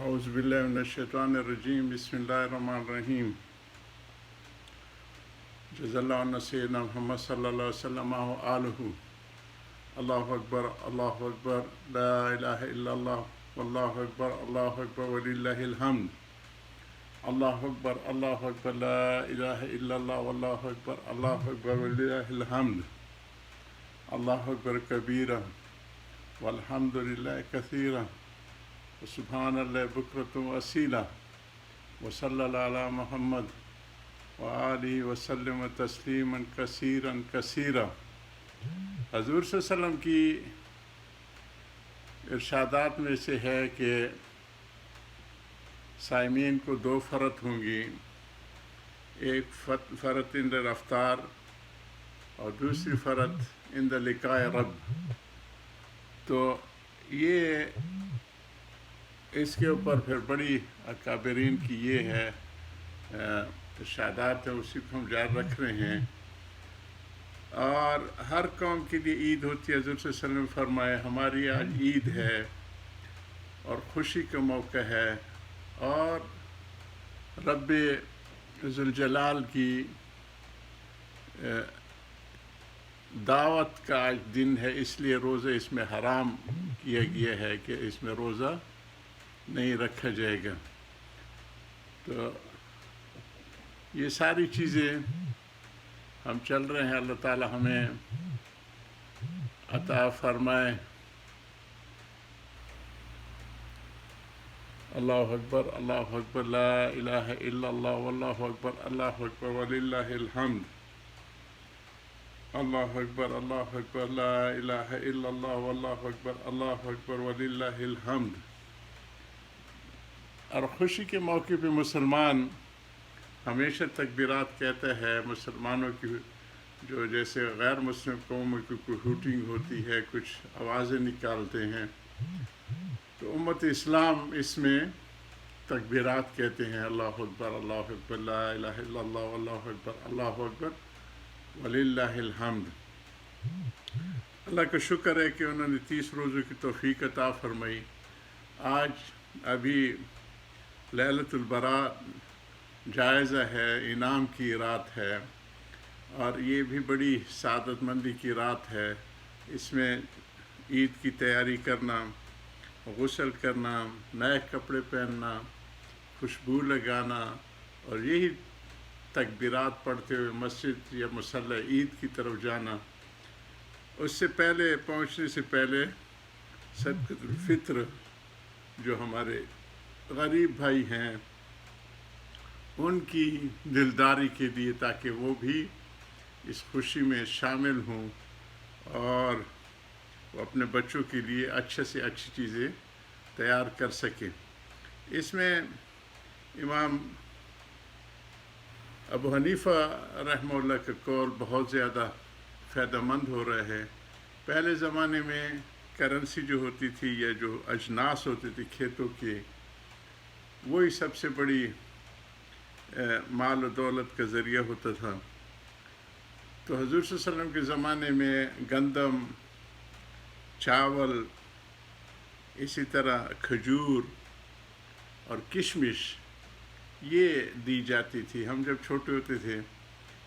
اعوذ باللہ من الشیطان الرجیم بسم اللہ الرحمن الرحیم جزا اللہ عنا سیدنا محمد صلی اللہ علیہ وسلم و آلہ اللہ اکبر لا الہ الا اللہ واللہ اکبر وللہ الحمد اللہ اکبر لا الہ الا اللہ واللہ اکبر وللہ الحمد اللہ اکبر کبیرہ والحمد للہ کثیرہ سبحان اللہ بکرۃ و اصیلہ وصلی اللہ علی محمد وآلہ وسلم تسلیما کثیرا کثیرا۔ حضور صلی اللہ علیہ وسلم کی ارشادات میں سے ہے کہ صائمین کو دو فرت ہوں گی، ایک فرت عند رفتار اور دوسری فرت عند لقاء رب۔ تو یہ اس کے اوپر پھر بڑی اکابرین کی یہ ہے ارشادات ہیں، اسی کو ہم جاری رکھ رہے ہیں۔ اور ہر قوم کے لیے عید ہوتی ہے۔ حضور صلی اللہ علیہ وسلم نے فرمایا ہماری آج عید ہے اور خوشی کا موقع ہے اور رب ذوالجلال کی دعوت کا آج دن ہے، اس لیے روزہ اس میں حرام کیا گیا ہے کہ اس میں روزہ نہیں رکھا جائے گا۔ تو یہ ساری چیزیں ہم چل رہے ہیں، اللہ تعالی ہمیں عطا فرمائے۔ اللہ اکبر لا الہ الا اللہ واللہ اکبر وللہ الحمد اللہ اکبر لا الہ الا اللہ واللہ اکبر وللہ الحمد۔ اور خوشی کے موقع پہ مسلمان ہمیشہ تکبیرات کہتا ہے۔ مسلمانوں کی جو جیسے غیر مسلم قوموں کی کوئی ہوٹنگ ہوتی ہے، کچھ آوازیں نکالتے ہیں، تو امت اسلام اس میں تکبیرات کہتے ہیں، اللہ اکبر لا الہ الا اللہ واللہ اکبر وللہ الحمد۔ اللہ کا شکر ہے کہ انہوں نے 30 روزوں کی توفیق عطا فرمائی۔ آج ابھی لیلۃ البراء جائزہ ہے، انعام کی رات ہے، اور یہ بھی بڑی سعادت مندی کی رات ہے۔ اس میں عید کی تیاری کرنا، غسل کرنا، نئے کپڑے پہننا، خوشبو لگانا، اور یہی تکبیرات پڑھتے ہوئے مسجد یا مصلی عید کی طرف جانا۔ اس سے پہلے پہنچنے سے پہلے صدقۃ الفطر جو ہمارے غریب بھائی ہیں ان کی دلداری کے لیے، تاکہ وہ بھی اس خوشی میں شامل ہوں اور وہ اپنے بچوں کے لیے اچھے سے اچھی چیزیں تیار کر سکیں۔ اس میں امام ابو حنیفہ رحمہ اللہ کا قول بہت زیادہ فائدہ مند ہو رہا ہے۔ پہلے زمانے میں کرنسی جو ہوتی تھی یا جو اجناس ہوتے تھے کھیتوں کے، وہی سب سے بڑی مال و دولت کا ذریعہ ہوتا تھا۔ تو حضور صلی اللہ علیہ وسلم کے زمانے میں گندم، چاول، اسی طرح کھجور اور کشمش یہ دی جاتی تھی۔ ہم جب چھوٹے ہوتے تھے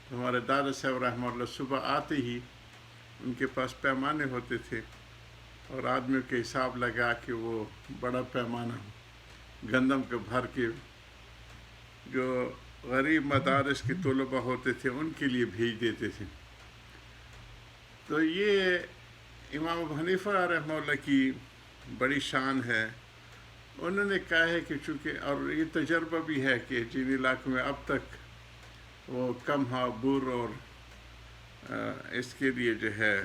تو ہمارے دادا صاحب رحمہ اللہ صبح آتے ہی ان کے پاس پیمانے ہوتے تھے، اور آدمیوں کے حساب لگا کے وہ بڑا پیمانہ گندم کا بھر کے جو غریب مدارس کے طلباء ہوتے تھے ان کے لیے بھیج دیتے تھے۔ تو یہ امام ابو حنیفہ رحمہ اللہ کی بڑی شان ہے۔ انہوں نے کہا ہے کہ چونکہ، اور یہ تجربہ بھی ہے کہ جن علاقوں میں اب تک وہ کم بور اور اس کے لیے جو ہے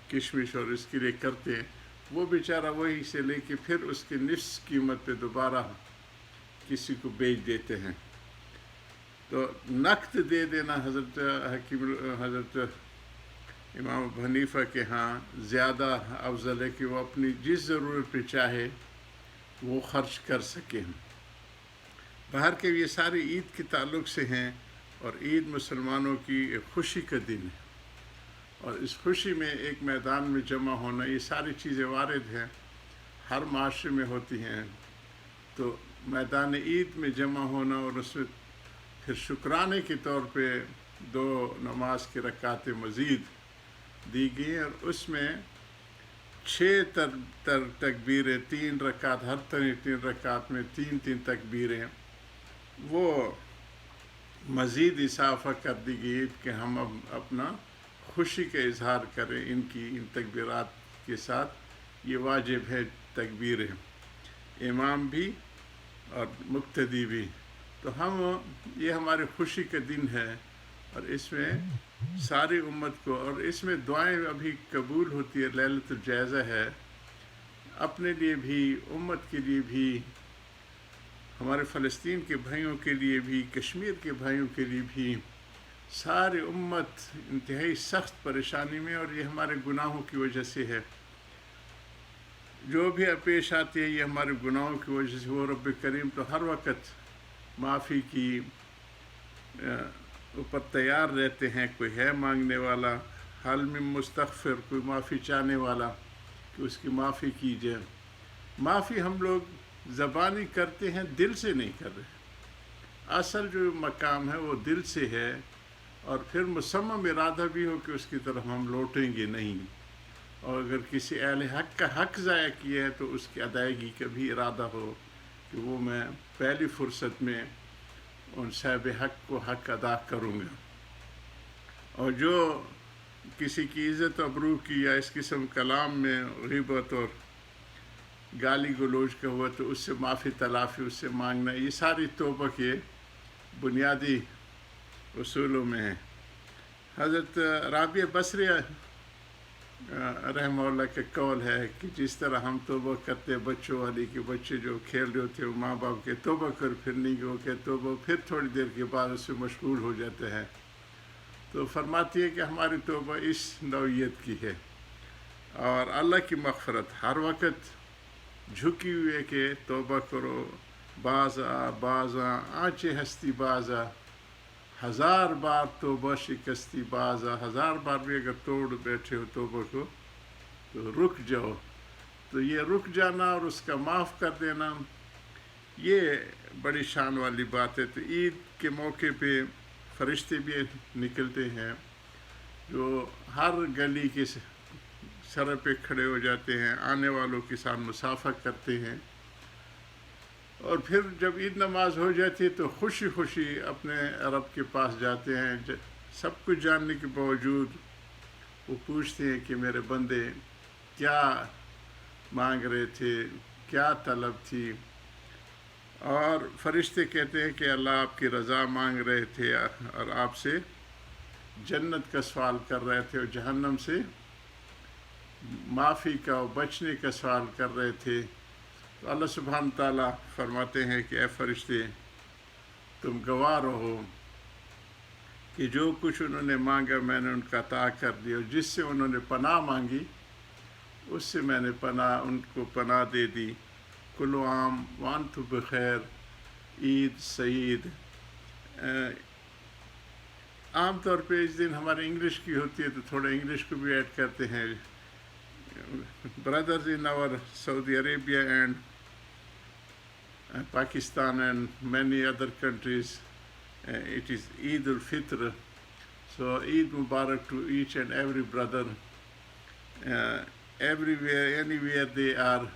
کشمش اور اس کے لیے کرتے ہیں، وہ بیچارہ وہی سے لے کے پھر اس کے نصف قیمت پہ دوبارہ کسی کو بیچ دیتے ہیں۔ تو نقد دے دینا حضرت امام ابو حنیفہ کے ہاں زیادہ افضل ہے کہ وہ اپنی جس ضرورت پہ چاہے وہ خرچ کر سکیں۔ باہر کے یہ سارے عید کے تعلق سے ہیں، اور عید مسلمانوں کی ایک خوشی کا دن ہے، اور اس خوشی میں ایک میدان میں جمع ہونا، یہ ساری چیزیں وارد ہیں، ہر معاشرے میں ہوتی ہیں۔ تو میدان عید میں جمع ہونا اور اس میں پھر شکرانے کے طور پہ 2 نماز کی رکعتیں مزید دی گئی، اور اس میں 6 تکبیریں، 3 رکعت، ہر 3 رکعت میں 3 تکبیریں، وہ مزید اضافہ کر دی گئی کہ ہم اب اپنا خوشی کا اظہار کریں ان تکبیرات کے ساتھ۔ یہ واجب ہے تکبیریں، امام بھی اور مقتدی بھی۔ تو یہ ہماری خوشی کا دن ہے، اور اس میں ساری امت کو، اور اس میں دعائیں ابھی قبول ہوتی ہے، لیلۃ الجائزہ ہے، اپنے لیے بھی، امت کے لیے بھی، ہمارے فلسطین کے بھائیوں کے لیے بھی، کشمیر کے بھائیوں کے لیے بھی، ساری امت انتہائی سخت پریشانی میں، اور یہ ہمارے گناہوں کی وجہ سے ہے۔ جو بھی پیش آتی ہے یہ ہمارے گناہوں کی وجہ سے۔ وہ رب کریم تو ہر وقت معافی کی اوپر تیار رہتے ہیں، کوئی ہے مانگنے والا، حل میں مستغفر، کوئی معافی چاہنے والا، کہ اس کی معافی کیجیے۔ معافی ہم لوگ زبانی کرتے ہیں، دل سے نہیں کر رہے۔ اصل جو مقام ہے وہ دل سے ہے، اور پھر مصمم ارادہ بھی ہو کہ اس کی طرف ہم لوٹیں گے نہیں، اور اگر کسی اہل حق کا حق ضائع کیا ہے تو اس کی ادائیگی کا بھی ارادہ ہو کہ وہ میں پہلی فرصت میں ان صاحب حق کو حق ادا کروں گا۔ اور جو کسی کی عزت ابرو کی یا اس قسم کلام میں غیبت اور گالی گلوچ کا ہوا تو اس سے معافی تلافی اس سے مانگنا، یہ ساری توبہ کے بنیادی اصولوں میں ہے۔ حضرت رابعہ بصری رحمہ اللہ کا قول ہے کہ جس طرح ہم توبہ کرتے ہیں بچوں والی، کہ بچے جو کھیل رہے ہوتے ہیں ماں باپ کے توبہ کر، پھر نہیں کہ وہ کہ توبہ، پھر تھوڑی دیر کے بعد اس سے مشغول ہو جاتے ہیں، تو فرماتی ہے کہ ہماری توبہ اس نوعیت کی ہے، اور اللہ کی مغفرت ہر وقت جھکی ہوئے کہ توبہ کرو، باز آنچے ہستی بازا، 1000 بار توبہ شکستی بازا، 1000 بار بھی اگر توڑ بیٹھے ہو توبہ کو تو رک جاؤ۔ تو یہ رک جانا اور اس کا معاف کر دینا، یہ بڑی شان والی بات ہے۔ تو عید کے موقع پہ فرشتے بھی نکلتے ہیں جو ہر گلی کے سر پہ کھڑے ہو جاتے ہیں، آنے والوں کے ساتھ مصافحہ کرتے ہیں، اور پھر جب عید نماز ہو جاتی ہے تو خوشی خوشی اپنے رب کے پاس جاتے ہیں۔ سب کچھ جاننے کے باوجود وہ پوچھتے ہیں کہ میرے بندے کیا مانگ رہے تھے، کیا طلب تھی، اور فرشتے کہتے ہیں کہ اللہ آپ کی رضا مانگ رہے تھے، اور آپ سے جنت کا سوال کر رہے تھے، اور جہنم سے معافی کا اور بچنے کا سوال کر رہے تھے۔ تو اللہ سبحانہ تعالیٰ فرماتے ہیں کہ اے فرشتے تم گواہ رہو کہ جو کچھ انہوں نے مانگا میں نے ان کا عطا کر دیا، اور جس سے انہوں نے پناہ مانگی اس سے میں نے ان کو پناہ دے دی۔ کل عام وانتم بخیر، عید سعید۔ عام طور پہ اس دن ہمارے انگلش کی ہوتی ہے تو تھوڑا انگلش کو بھی ایڈ کرتے ہیں۔ brothers in our Saudi Arabia and Pakistan and many other countries, it is Eid al-Fitr. So Eid Mubarak to each and every brother, everywhere, anywhere they are.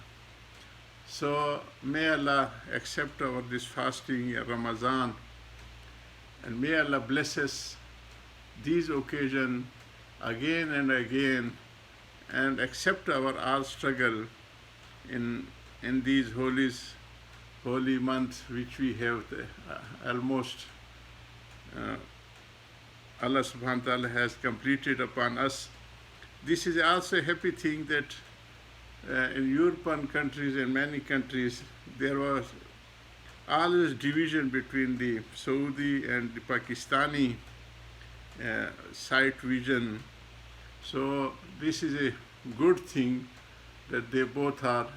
So may Allah accept our this fasting Ramadan, and may Allah bless us these occasions again and again, and accept our all struggle in these holy months which we have almost Allah subhanahu wa ta'ala has completed upon us. This is also a happy thing that in European countries and many countries there was always division between the Saudi and the Pakistani sight vision. So this is a good thing that they both are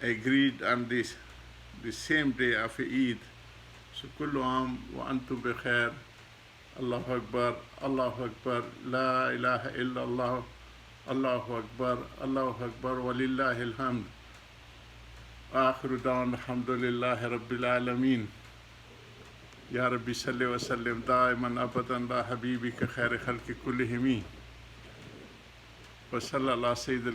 agreed on the same day of Eid. So kullu aam wa antum bi khair. Allahu Akbar, Allahu Akbar, La ilaha illallah, Allahu Akbar, Allahu Akbar, walillahi alhamd. آخر دعوانا الحمدللہ رب العالمین. یا ربی صلی وسلم دائما ابدا علی حبیبک خیر خلق کلہم وصلی اللہ سید